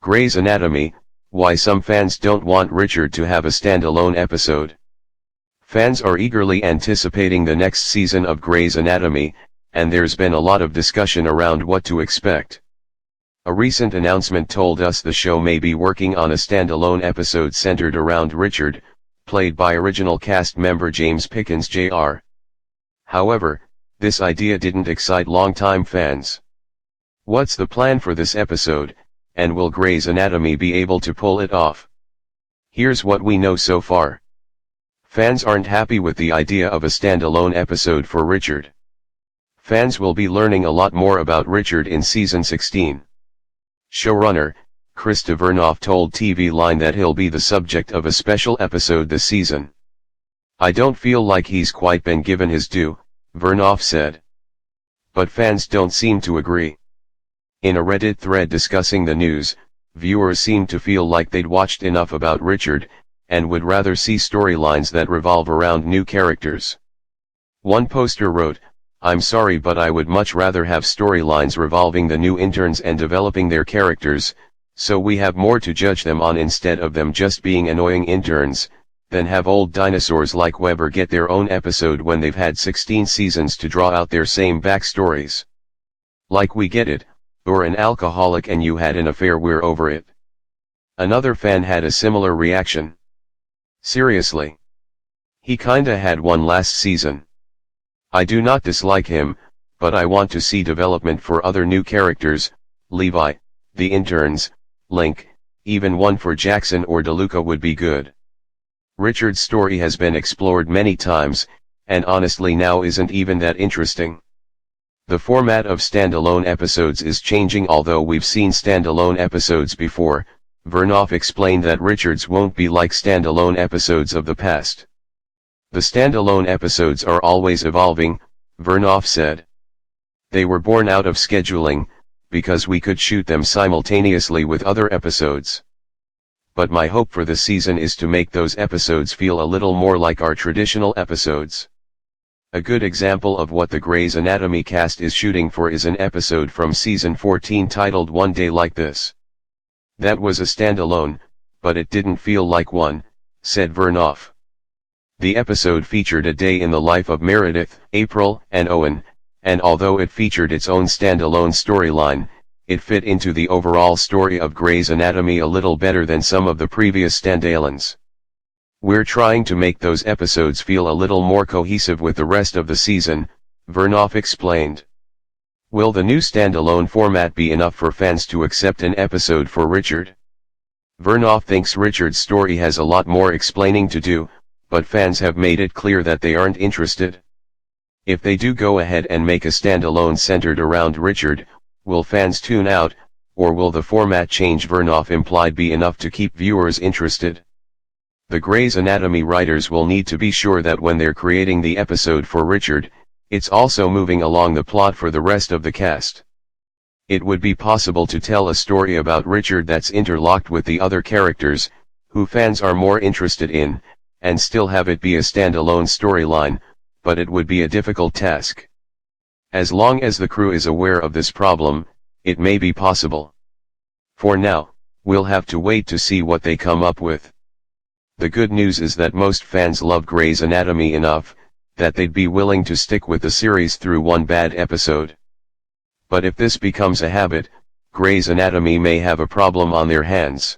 Grey's Anatomy, why some fans don't want Richard to have a standalone episode. Fans are eagerly anticipating the next season of Grey's Anatomy, and there's been a lot of discussion around what to expect. A recent announcement told us the show may be working on a standalone episode centered around Richard, played by original cast member James Pickens Jr. However, this idea didn't excite longtime fans. What's the plan for this episode, and will Grey's Anatomy be able to pull it off? Here's what we know so far. Fans aren't happy with the idea of a standalone episode for Richard. Fans will be learning a lot more about Richard in season 16. Showrunner, Chris Vernoff told TV Line that he'll be the subject of a special episode this season. I don't feel like he's quite been given his due, Vernoff said. But fans don't seem to agree. In a Reddit thread discussing the news, viewers seemed to feel like they'd watched enough about Richard, and would rather see storylines that revolve around new characters. One poster wrote, "I'm sorry, but I would much rather have storylines revolving the new interns and developing their characters, so we have more to judge them on instead of them just being annoying interns, than have old dinosaurs like Weber get their own episode when they've had 16 seasons to draw out their same backstories. Like we get it, or an alcoholic and you had an affair, we're over it." Another fan had a similar reaction. "Seriously? He kinda had one last season. I do not dislike him, but I want to see development for other new characters, Levi, the interns, Link, even one for Jackson or DeLuca would be good." Richard's story has been explored many times, and honestly now isn't even that interesting. The format of standalone episodes is changing. Although we've seen standalone episodes before, Vernoff explained that Richard's won't be like standalone episodes of the past. "The standalone episodes are always evolving," Vernoff said. "They were born out of scheduling, because we could shoot them simultaneously with other episodes. But my hope for the season is to make those episodes feel a little more like our traditional episodes." A good example of what the Grey's Anatomy cast is shooting for is an episode from season 14 titled One Day Like This. "That was a standalone, but it didn't feel like one," said Vernoff. The episode featured a day in the life of Meredith, April, and Owen, and although it featured its own standalone storyline, it fit into the overall story of Grey's Anatomy a little better than some of the previous standalones. "We're trying to make those episodes feel a little more cohesive with the rest of the season," Vernoff explained. Will the new standalone format be enough for fans to accept an episode for Richard? Vernoff thinks Richard's story has a lot more explaining to do, but fans have made it clear that they aren't interested. If they do go ahead and make a standalone centered around Richard, will fans tune out, or will the format change? Vernoff implied be enough to keep viewers interested. The Grey's Anatomy writers will need to be sure that when they're creating the episode for Richard, it's also moving along the plot for the rest of the cast. It would be possible to tell a story about Richard that's interlocked with the other characters, who fans are more interested in, and still have it be a standalone storyline, but it would be a difficult task. As long as the crew is aware of this problem, it may be possible. For now, we'll have to wait to see what they come up with. The good news is that most fans love Grey's Anatomy enough, that they'd be willing to stick with the series through one bad episode. But if this becomes a habit, Grey's Anatomy may have a problem on their hands.